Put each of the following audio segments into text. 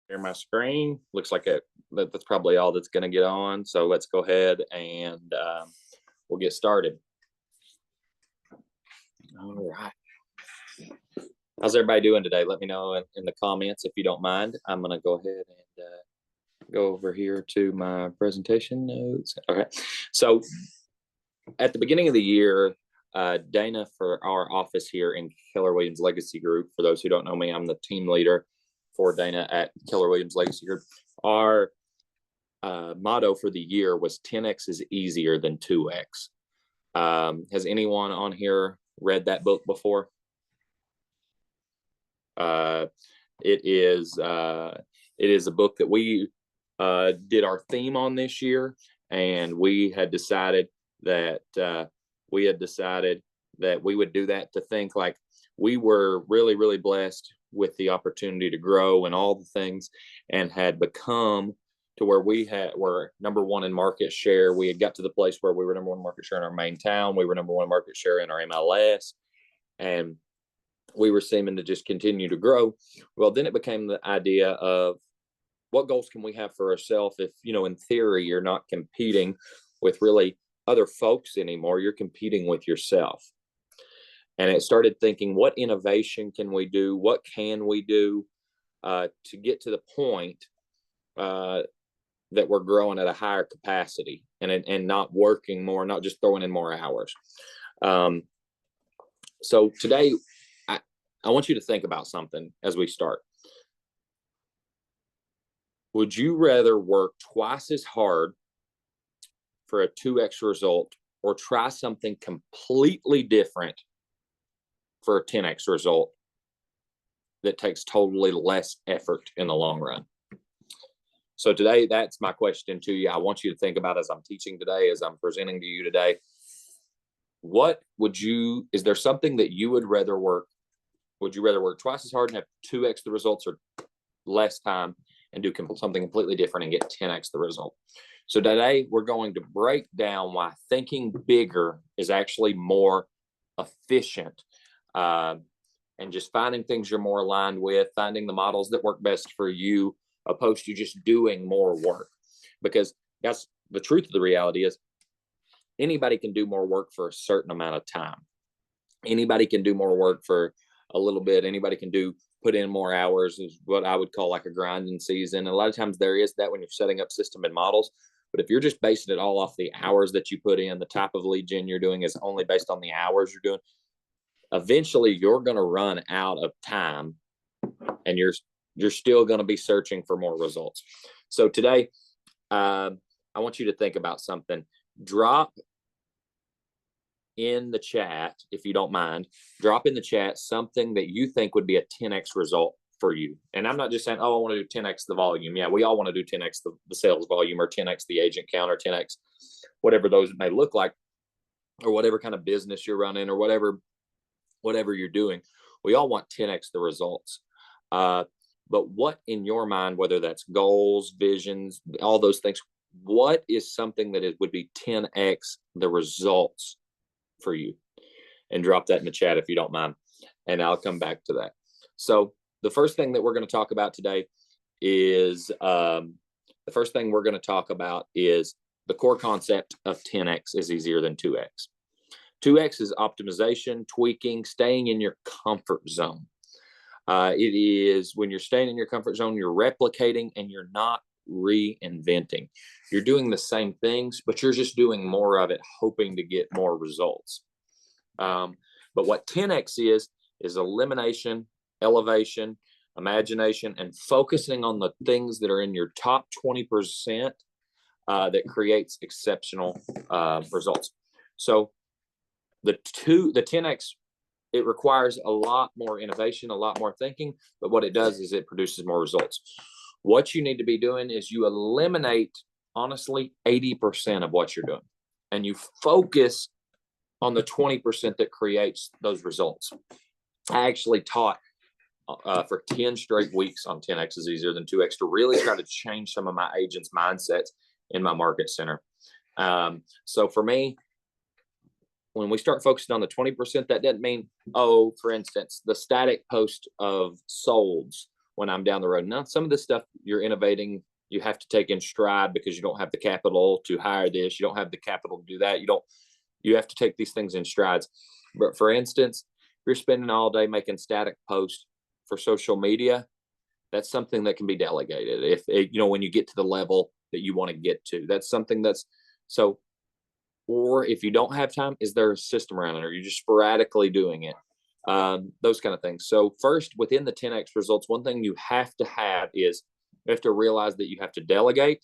Share my screen. Looks like that's probably all that's going to get on. So let's go ahead and we'll get started. All right. How's everybody doing today? Let me know in the comments if you don't mind. I'm going to go ahead and go over here to my presentation notes. Okay. So at the beginning of the year, Dana, for our office here in Keller Williams Legacy Group, for those who don't know me, I'm the team leader for Dana at Keller Williams Legacy Group. Our motto for the year was 10x is easier than 2x. Has anyone on here read that book before? It is a book that we did our theme on this year, and we had decided that we would do that to think like we were really, really blessed with the opportunity to grow and all the things, and had become to where we were number one in market share. We had got to the place where we were number one market share in our main town. We were number one market share in our MLS, and we were seeming to just continue to grow. Well, then it became the idea of what goals can we have for ourselves if, in theory, you're not competing with really other folks anymore. You're competing with yourself. And it started thinking, what innovation can we do? What can we do to get to the point that we're growing at a higher capacity and not working more, not just throwing in more hours. So today, I want you to think about something as we start. Would you rather work twice as hard for a 2x result, or try something completely different for a 10x result that takes totally less effort in the long run? So today, that's my question to you. I want you to think about as I'm teaching today, as I'm presenting to you today. Is there something that you would rather work? Would you rather work twice as hard and have 2x the results, or less time and do something completely different and get 10x the result? So today we're going to break down why thinking bigger is actually more efficient, and just finding things you're more aligned with, finding the models that work best for you, opposed to just doing more work. Because that's the truth of the reality is anybody can do more work for a certain amount of time. Anybody can do more work for a little bit. Anybody can put in more hours, is what I would call like a grinding season. And a lot of times there is that when you're setting up system and models. But if you're just basing it all off the hours that you put in, the type of lead gen you're doing is only based on the hours you're doing, eventually you're going to run out of time, and you're still going to be searching for more results. So today, I want you to think about something. Drop in the chat, if you don't mind, drop in the chat something that you think would be a 10x result for you. And I'm not just saying, oh, I want to do 10x the volume. Yeah, we all want to do 10x the sales volume, or 10x the agent count, or 10x whatever those may look like, or whatever kind of business you're running, or whatever you're doing. We all want 10x the results. But what in your mind, whether that's goals, visions, all those things, what is something that would be 10x the results for you? And drop that in the chat if you don't mind, and I'll come back to that. So the first thing that we're going to talk about today is the core concept of 10x is easier than 2x. 2x is optimization, tweaking, staying in your comfort zone. It is when you're staying in your comfort zone, you're replicating and you're not reinventing. You're doing the same things, but you're just doing more of it, hoping to get more results. But what 10x is elimination, elevation, imagination, and focusing on the things that are in your top 20% that creates exceptional results. So the 10x, it requires a lot more innovation, a lot more thinking, but what it does is it produces more results. What you need to be doing is you eliminate, honestly, 80% of what you're doing, and you focus on the 20% that creates those results. I actually taught for 10 straight weeks on 10x is easier than 2x to really try to change some of my agents' mindsets in my market center. So for me, when we start focusing on the 20%, that doesn't mean, for instance, the static post of solds when I'm down the road. Now, some of this stuff you're innovating, you have to take in stride because you don't have the capital to hire this. You don't have the capital to do that. You have to take these things in strides. But for instance, if you're spending all day making static posts for social media, that's something that can be delegated. If when you get to the level that you want to get to, that's something that's so. Or if you don't have time, is there a system around it? Or are you just sporadically doing it? Those kind of things. So first, within the 10X results, one thing you have to have is you have to realize that you have to delegate,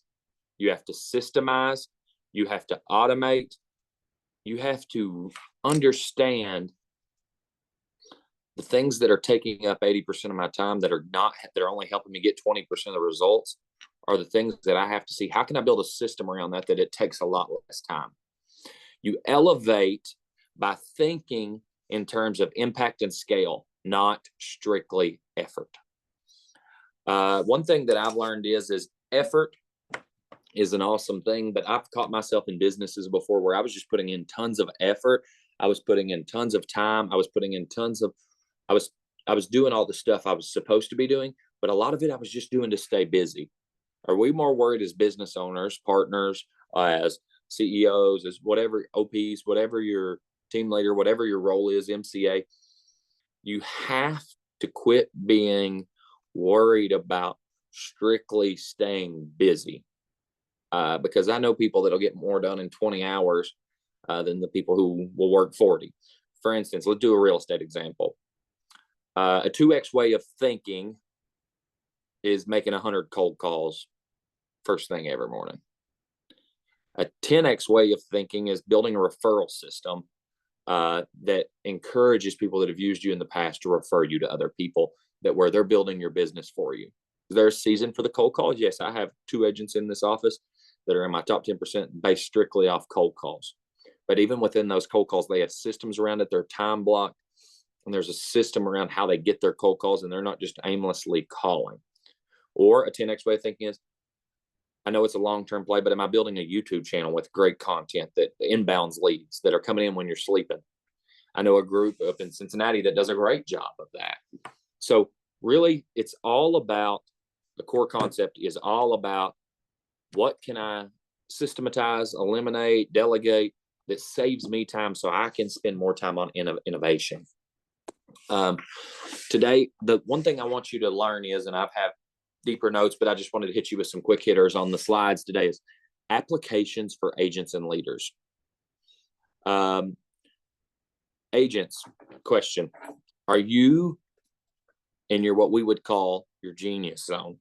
you have to systemize, you have to automate, you have to understand the things that are taking up 80% of my time that are only helping me get 20% of the results are the things that I have to see. How can I build a system around that it takes a lot less time? You elevate by thinking in terms of impact and scale, not strictly effort. One thing that I've learned is effort is an awesome thing, but I've caught myself in businesses before where I was just putting in tons of effort. I was putting in tons of time. I was doing all the stuff I was supposed to be doing, but a lot of it I was just doing to stay busy. Are we more worried as business owners, partners, as CEOs, as whatever OPs, whatever your team leader, whatever your role is, MCA, you have to quit being worried about strictly staying busy. Because I know people that'll get more done in 20 hours than the people who will work 40. For instance, let's do a real estate example. A 2X way of thinking is making 100 cold calls first thing every morning. A 10X way of thinking is building a referral system that encourages people that have used you in the past to refer you to other people where they're building your business for you. Is there a season for the cold calls? Yes, I have 2 agents in this office that are in my top 10% based strictly off cold calls. But even within those cold calls, they have systems around it. They're time blocked, and there's a system around how they get their cold calls, and they're not just aimlessly calling. Or a 10X way of thinking is, I know it's a long-term play, but am I building a YouTube channel with great content that inbounds leads that are coming in when you're sleeping? I know a group up in Cincinnati that does a great job of that. So really, it's all about, the core concept is all about what can I systematize, eliminate, delegate that saves me time so I can spend more time on innovation. Today, the one thing I want you to learn is, and I've had deeper notes, but I just wanted to hit you with some quick hitters on the slides today, is applications for agents and leaders. Agents, question. Are you in your, what we would call your genius zone?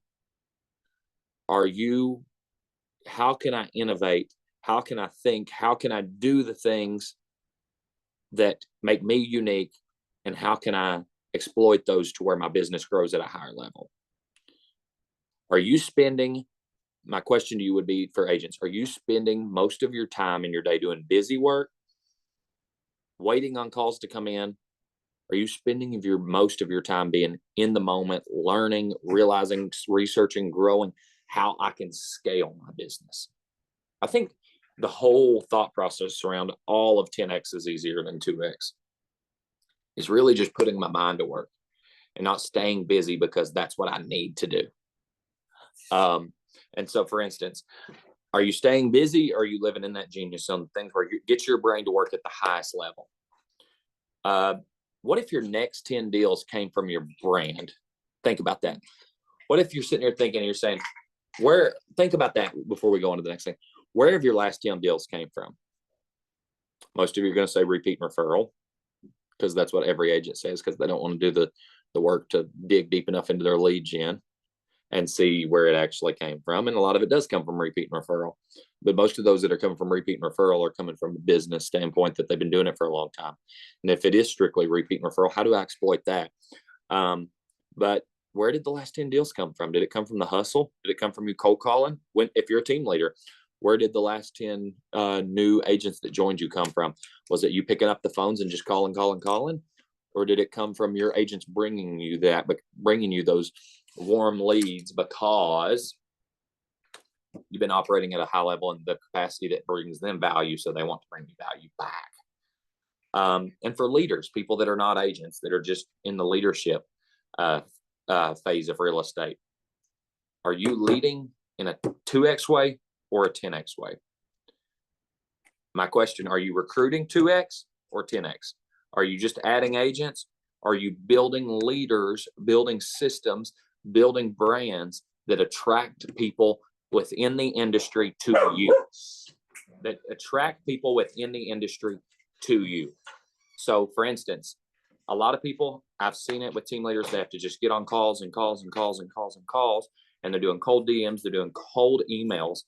How can I innovate? How can I think? How can I do the things that make me unique? And how can I exploit those to where my business grows at a higher level? Are you spending, my question to you would be for agents, are you spending most of your time in your day doing busy work, waiting on calls to come in? Are you spending most of your time being in the moment, learning, realizing, researching, growing how I can scale my business? I think the whole thought process around all of 10X is easier than 2X. Is really just putting my mind to work and not staying busy because that's what I need to do. And so, for instance, are you staying busy, or are you living in that genius zone, things where you get your brain to work at the highest level? What if your next 10 deals came from your brand? Think about that. What if you're sitting here thinking, and you're saying, think about that before we go on to the next thing. Where have your last 10 deals came from? Most of you are going to say repeat and referral, because that's what every agent says, because they don't want to do the work to dig deep enough into their lead gen and see where it actually came from. And a lot of it does come from repeat and referral. But most of those that are coming from repeat and referral are coming from a business standpoint that they've been doing it for a long time. And if it is strictly repeat and referral, how do I exploit that? But where did the last 10 deals come from? Did it come from the hustle? Did it come from you cold calling? If you're a team leader, where did the last 10 new agents that joined you come from? Was it you picking up the phones and just calling? Or did it come from your agents bringing you those warm leads because you've been operating at a high level in the capacity that brings them value, so they want to bring you value back? And for leaders, people that are not agents, that are just in the leadership phase of real estate, Are you leading in a 2X way or a 10X way? My question, are you recruiting 2X or 10X? Are you just adding agents? Are you building leaders, building systems, building brands that attract people within the industry to you? That attract people within the industry to you. So, for instance, a lot of people, I've seen it with team leaders, they have to just get on calls and calls and calls and calls and calls, and they're doing cold DMs, they're doing cold emails,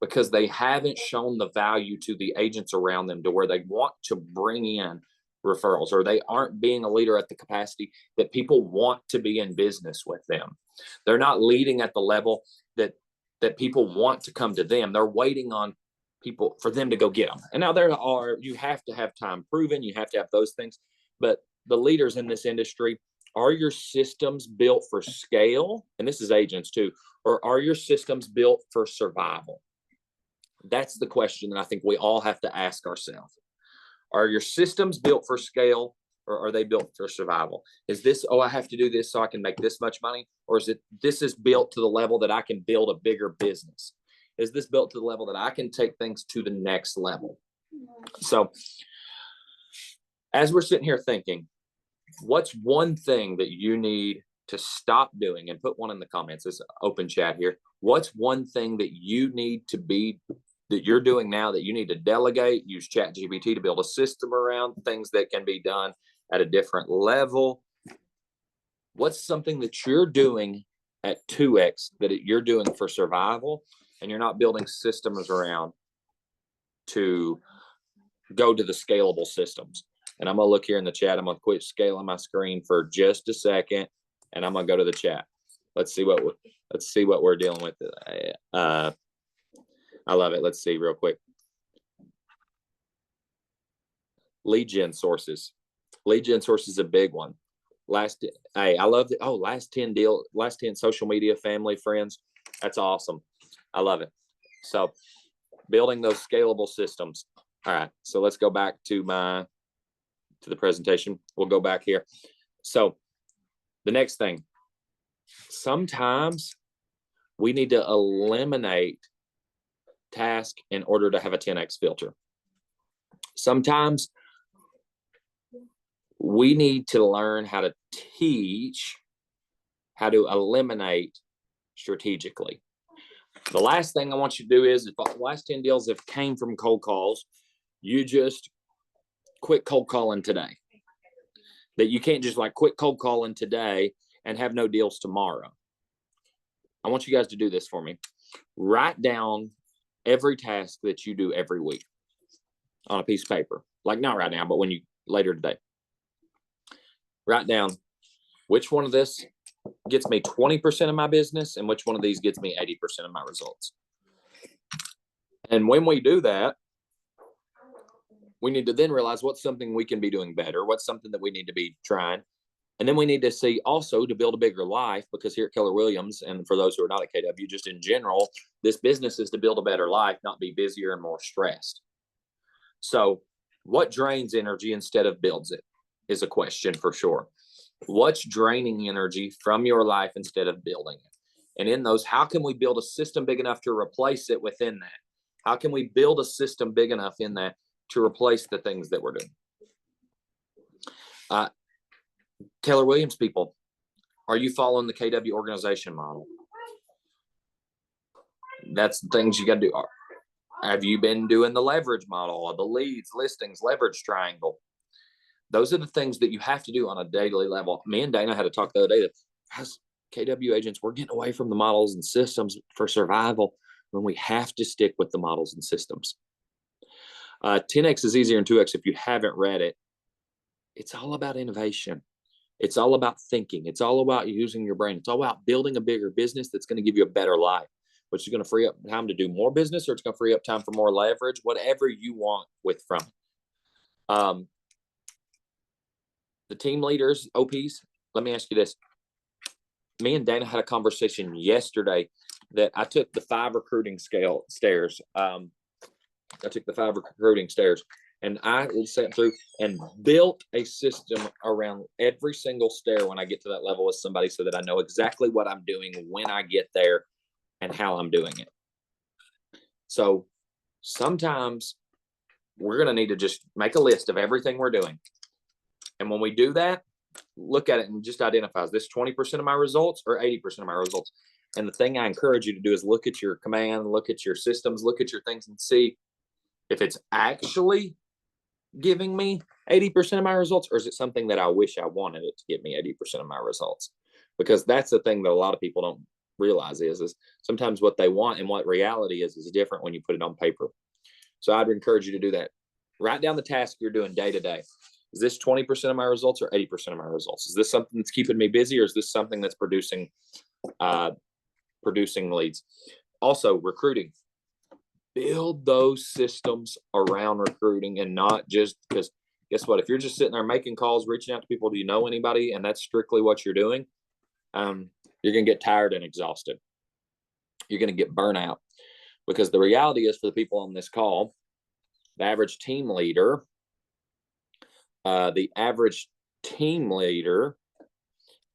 because they haven't shown the value to the agents around them to where they want to bring in referrals, or they aren't being a leader at the capacity that people want to be in business with them. They're not leading at the level that people want to come to them. They're waiting on people for them to go get them. And now you have to have time proven, you have to have those things, but the leaders in this industry, are your systems built for scale? And this is agents too, or are your systems built for survival? That's the question that I think we all have to ask ourselves. Are your systems built for scale, or are they built for survival? Is this, I have to do this so I can make this much money? Or is it, this is built to the level that I can build a bigger business? Is this built to the level that I can take things to the next level? So as we're sitting here thinking, what's one thing that you need to stop doing? And put one in the comments, it's open chat here. What's one thing that you need to be, that you're doing now, that you need to delegate? Use ChatGPT to build a system around things that can be done at a different level. What's something that you're doing at 2X that you're doing for survival, and you're not building systems around to go to the scalable systems? And I'm going to look here in the chat. I'm going to quit scaling my screen for just a second, and I'm going to go to the chat. Let's see what we're dealing with. I love it. Let's see real quick. Lead gen sources. Lead gen sources is a big one. I love it. Oh, last 10 social media, family, friends. That's awesome. I love it. So building those scalable systems. All right. So let's go back to the presentation. We'll go back here. So the next thing, sometimes we need to eliminate task in order to have a 10X filter. Sometimes we need to learn how to teach how to eliminate strategically. The last thing I want you to do is, if the last 10 deals have came from cold calls, you just quit cold calling today. That you can't just like quit cold calling today and have no deals tomorrow. I want you guys to do this for me. Write down every task that you do every week on a piece of paper. Like not right now, but when you later today. Write down which one of this gets me 20% of my business and which one of these gets me 80% of my results. And when we do that, we need to then realize what's something we can be doing better, what's something that we need to be trying. And then we need to see also to build a bigger life, because here at Keller Williams, and for those who are not at KW, just in general, this business is to build a better life, not be busier and more stressed. So what drains energy instead of builds it is a question for sure. What's draining energy from your life instead of building it? And in those, how can we build a system big enough to replace it within that? How can we build a system big enough in that to replace the things that we're doing? Keller Williams people, are you following the KW organization model? That's the things you got to do. Have you been doing the leverage model, or the leads, listings, leverage triangle? Those are the things that you have to do on a daily level. Me and Dana had a talk the other day that as KW agents, we're getting away from the models and systems for survival when we have to stick with the models and systems. 10X is easier than 2X. If you haven't read it, it's all about innovation. It's all about thinking. It's all about using your brain. It's all about building a bigger business that's going to give you a better life, which is going to free up time to do more business, or it's going to free up time for more leverage, whatever you want from it. The team leaders, OPs, let me ask you this. Me and Dana had a conversation yesterday that I took the 5 recruiting stairs. I took the 5 recruiting stairs, And I sat through and built a system around every single stair when I get to that level with somebody so that I know exactly what I'm doing when I get there and how I'm doing it. So sometimes we're going to need to just make a list of everything we're doing. And when we do that, look at it and just identify, is this 20% of my results or 80% of my results? And the thing I encourage you to do is look at your command, look at your systems, look at your things and see if it's actually giving me 80% of my results, or is it something that I wish I wanted it to give me 80% of my results? Because that's the thing that a lot of people don't realize is sometimes what they want and what reality is different when you put it on paper. So I'd encourage you to do that. Write down the task you're doing day to day. Is this 20% of my results or 80% of my results? Is this something that's keeping me busy, or is this something that's producing leads? Also, recruiting. Build those systems around recruiting, and not just because guess what? If you're just sitting there making calls, reaching out to people, do you know anybody? And that's strictly what you're doing. You're going to get tired and exhausted. You're going to get burnout, because the reality is, for the people on this call, the average team leader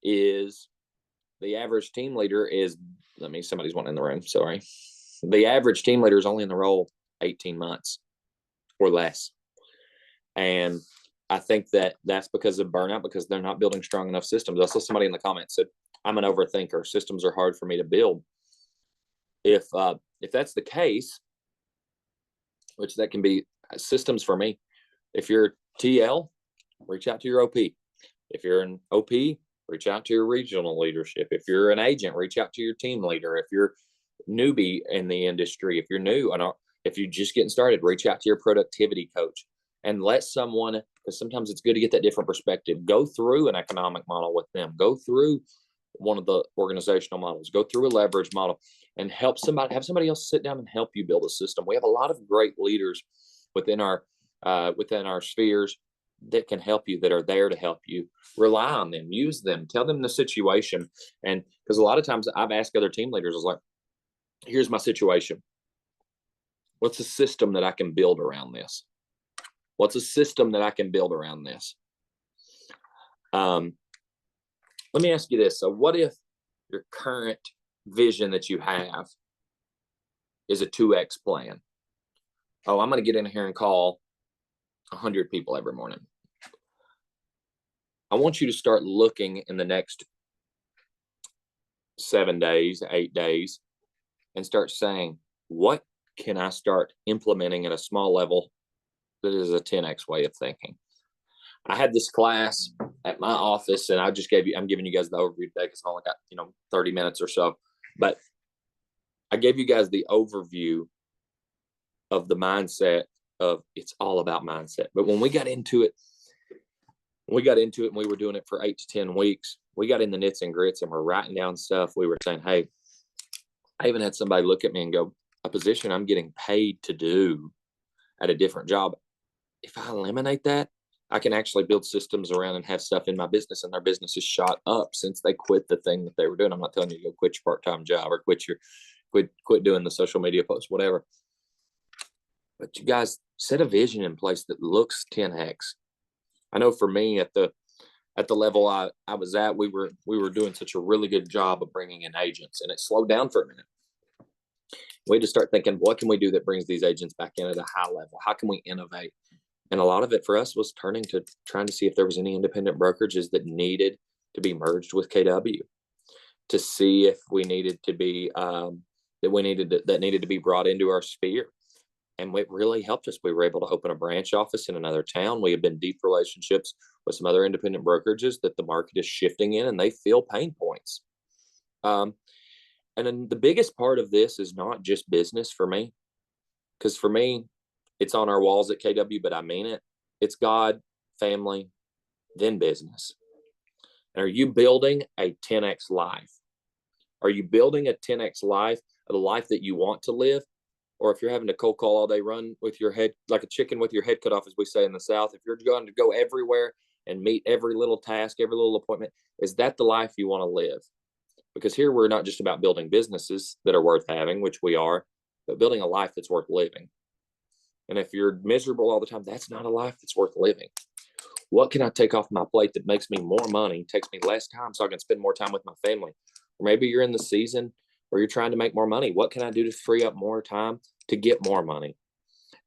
is, somebody's wanting in the room. Sorry. The average team leader is only in the role 18 months or less. And I think that that's because of burnout, because they're not building strong enough systems. I saw somebody in the comments said, I'm an overthinker. Systems are hard for me to build. If that's the case, which that can be systems for me. If you're TL, reach out to your OP. If you're an OP, reach out to your regional leadership. If you're an agent, reach out to your team leader. If you're newbie in the industry, if you're new, if you're just getting started, reach out to your productivity coach and let someone, because sometimes it's good to get that different perspective, go through an economic model with them, go through one of the organizational models, go through a leverage model, and have somebody else sit down and help you build a system. We have a lot of great leaders within our spheres that can help you, that are there to help you. Rely on them, use them, tell them the situation. And because a lot of times I've asked other team leaders, I was like, here's my situation. What's a system that I can build around this? What's a system that I can build around this? Let me ask you this. So what if your current vision that you have is a 2X plan? Oh, I'm going to get in here and call 100 people every morning. I want you to start looking in the next 7 days, 8 days, and start saying, what can I start implementing at a small level that is a 10X way of thinking? I had this class at my office, and I'm giving you guys the overview today because I've only got 30 minutes or so, but I gave you guys the overview of the mindset of, it's all about mindset. But when we got into it and we were doing it for 8 to 10 weeks, we got in the nits and grits and we're writing down stuff. We were saying, hey, I even had somebody look at me and go, a position I'm getting paid to do at a different job, if I eliminate that, I can actually build systems around and have stuff in my business, and their business is shot up since they quit the thing that they were doing. I'm not telling you to go quit your part-time job or quit doing the social media posts, whatever. But you guys set a vision in place that looks 10X. I know for me at the level I was at, we were doing such a really good job of bringing in agents, and it slowed down for a minute. We had to start thinking, what can we do that brings these agents back in at a high level? How can we innovate? And a lot of it for us was trying to see if there was any independent brokerages that needed to be merged with KW, to see if we needed to be that needed to be brought into our sphere. And it really helped us. We were able to open a branch office in another town. We have been deep relationships with some other independent brokerages that the market is shifting in, and they feel pain points. And then the biggest part of this is not just business for me, because for me, it's on our walls at KW, but I mean it. It's God, family, then business. And are you building a 10X life? Are you building a 10X life, a life that you want to live? Or if you're having to cold call all day, run with your head like a chicken with your head cut off, as we say in the South, if you're going to go everywhere and meet every little task, every little appointment, is that the life you want to live? Because here we're not just about building businesses that are worth having, which we are, but building a life that's worth living. And if you're miserable all the time, that's not a life that's worth living. What can I take off my plate that makes me more money, takes me less time so I can spend more time with my family? Or maybe you're in the season where you're trying to make more money. What can I do to free up more time to get more money?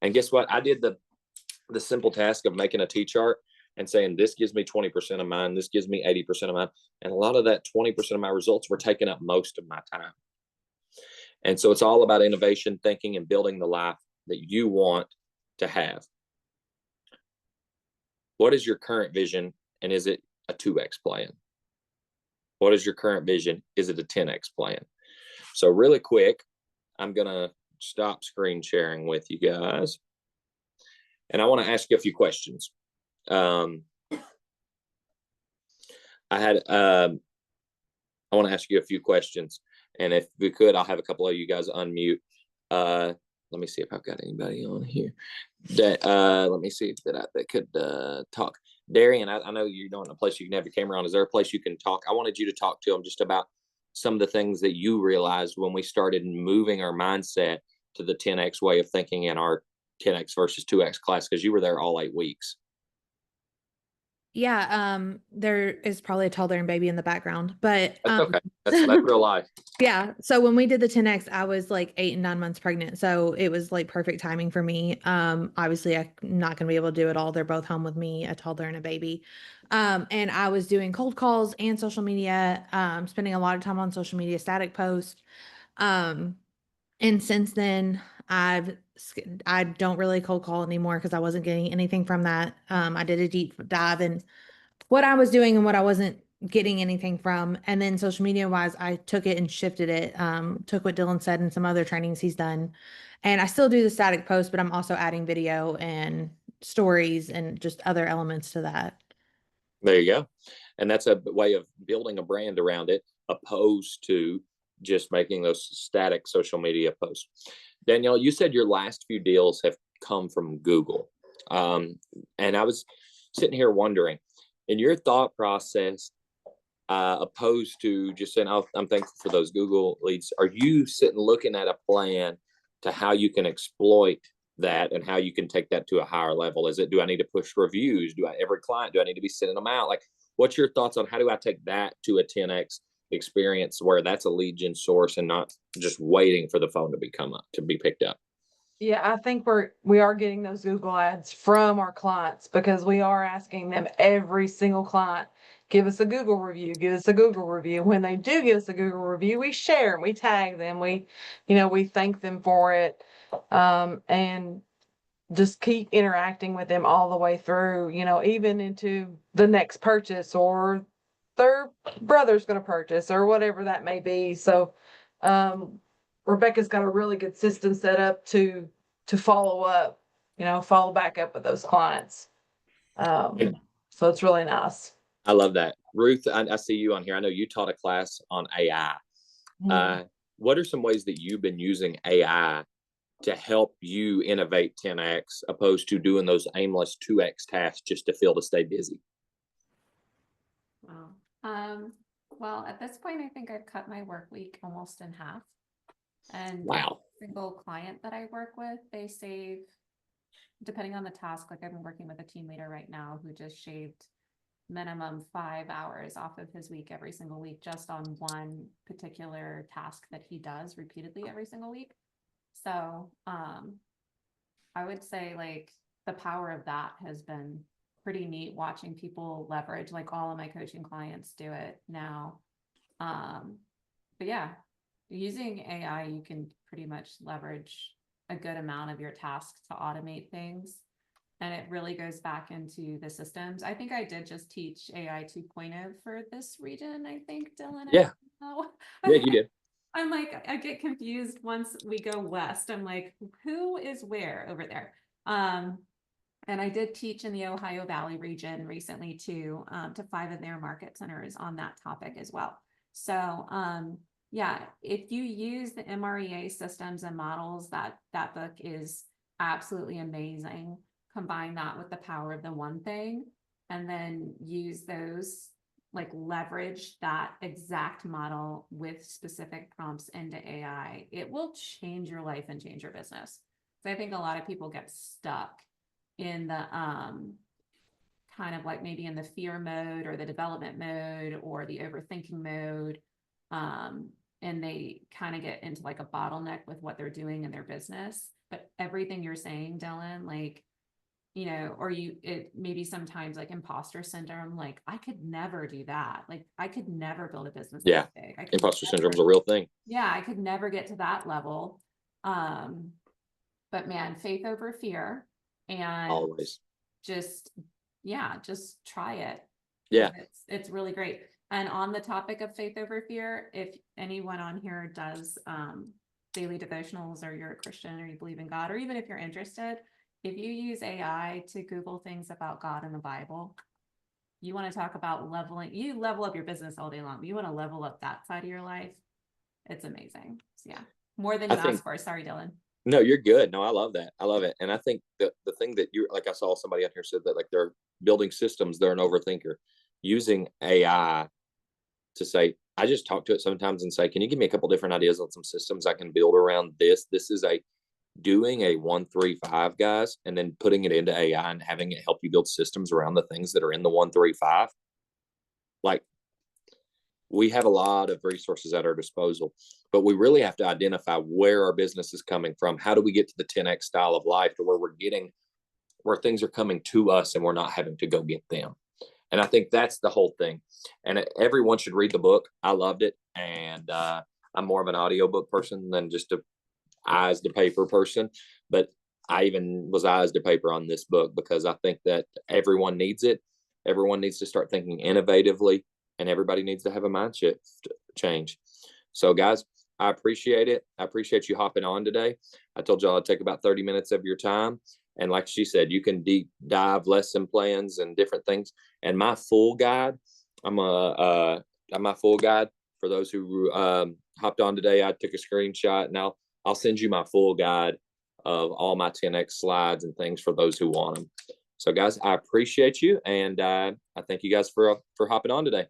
And guess what? I did the simple task of making a T-chart and saying, this gives me 20% of mine, this gives me 80% of mine. And a lot of that 20% of my results were taking up most of my time. And so it's all about innovation, thinking, and building the life that you want to have. What is your current vision? And is it a 2X plan? What is your current vision? Is it a 10X plan? So really quick, I'm going to stop screen sharing with you guys. And I want to ask you a few questions. I want to ask you a few questions. And if we could, I'll have a couple of you guys unmute. Let me see if I've got anybody on here that let me see that could talk. Darian, I know you're not in a place you can have your camera on. Is there a place you can talk? I wanted you to talk to them just about some of the things that you realized when we started moving our mindset to the 10X way of thinking in our 10X versus 2X class, because you were there all 8 weeks. Yeah, there is probably a toddler and baby in the background, but That's okay. That's real life. Yeah. So when we did the 10X, I was like 8 and 9 months pregnant. So it was like perfect timing for me. Obviously I'm not going to be able to do it all. They're both home with me, a toddler and a baby. And I was doing cold calls and social media, spending a lot of time on social media, static posts. And since then I don't really cold call anymore because I wasn't getting anything from that. I did a deep dive in what I was doing and what I wasn't getting anything from. And then social media wise, I took it and shifted it. Took what Dylan said and some other trainings he's done. And I still do the static post, but I'm also adding video and stories and just other elements to that. There you go. And that's a way of building a brand around it, opposed to just making those static social media posts. Danielle, you said your last few deals have come from Google. And I was sitting here wondering, in your thought process, opposed to just saying, oh, I'm thankful for those Google leads, are you sitting looking at a plan to how you can exploit that and how you can take that to a higher level? Is it, do I need to push reviews? Every client, do I need to be sending them out? Like, what's your thoughts on how do I take that to a 10X experience where that's a lead gen source and not just waiting for the phone to be picked up? Yeah, I think we are getting those Google ads from our clients because we are asking them, every single client, give us a Google review, give us a Google review. When they do give us a Google review, we share them, we tag them, we thank them for it. And just keep interacting with them all the way through, even into the next purchase or their brother's going to purchase or whatever that may be. So, Rebecca's got a really good system set up to follow up, follow back up with those clients. So it's really nice. I love that. Ruth, I see you on here. I know you taught a class on AI. What are some ways that you've been using AI to help you innovate 10X opposed to doing those aimless 2X tasks just to stay busy? Wow. Well, at this point, I think I've cut my work week almost in half. And wow. Single client that I work with, they save, depending on the task, like I've been working with a team leader right now who just shaved minimum 5 hours off of his week every single week, just on one particular task that he does repeatedly every single week. So, I would say like the power of that has been pretty neat, watching people leverage, like all of my coaching clients do it now. But yeah, using AI, you can pretty much leverage a good amount of your tasks to automate things. And it really goes back into the systems. I think I did just teach AI 2.0 for this region, I think, Dylan. Yeah. Yeah, you did. I'm like, I get confused once we go west. I'm like, who is where over there? And I did teach in the Ohio Valley region recently to 5 of their market centers on that topic as well. So yeah, if you use the MREA systems and models, that book is absolutely amazing. Combine that with the power of the one thing, and then use those, like leverage that exact model with specific prompts into AI. It will change your life and change your business. So I think a lot of people get stuck in the kind of like maybe in the fear mode or the development mode or the overthinking mode. And they kind of get into like a bottleneck with what they're doing in their business. But everything you're saying, Dylan, like, you know, or it maybe sometimes like imposter syndrome, like I could never do that. Like I could never build a business Yeah. that big. I could Imposter never- syndrome is a real thing. Yeah, I could never get to that level. But man, faith over fear, and Always. just try it. Yeah. It's really great. And on the topic of faith over fear, if anyone on here does daily devotionals, or you're a Christian or you believe in God, or even if you're interested, if you use AI to Google things about God in the Bible, you want to talk about you level up your business all day long. You want to level up that side of your life. It's amazing. So yeah, more than you asked for. Sorry, Dylan. No, you're good. No, I love that. I love it. And I think the thing that you, like I saw somebody out here said that like they're building systems, they're an overthinker. Using AI to say, I just talk to it sometimes and say, can you give me a couple different ideas on some systems I can build around this? This is doing a 1-3-5, guys, and then putting it into AI and having it help you build systems around the things that are in the 1-3-5. Like, we have a lot of resources at our disposal, but we really have to identify where our business is coming from. How do we get to the 10X style of life to where things are coming to us and we're not having to go get them? And I think that's the whole thing. And everyone should read the book. I loved it. And I'm more of an audiobook person than just a eyes to paper person. But I even was eyes to paper on this book because I think that everyone needs it. Everyone needs to start thinking innovatively, and everybody needs to have a mindset change. So guys, I appreciate it. I appreciate you hopping on today. I told y'all I'd take about 30 minutes of your time. And like she said, you can deep dive lesson plans and different things. And my full guide, I'm my full guide for those who hopped on today. I took a screenshot, and I'll send you my full guide of all my 10X slides and things for those who want them. So guys, I appreciate you. And I thank you guys for hopping on today.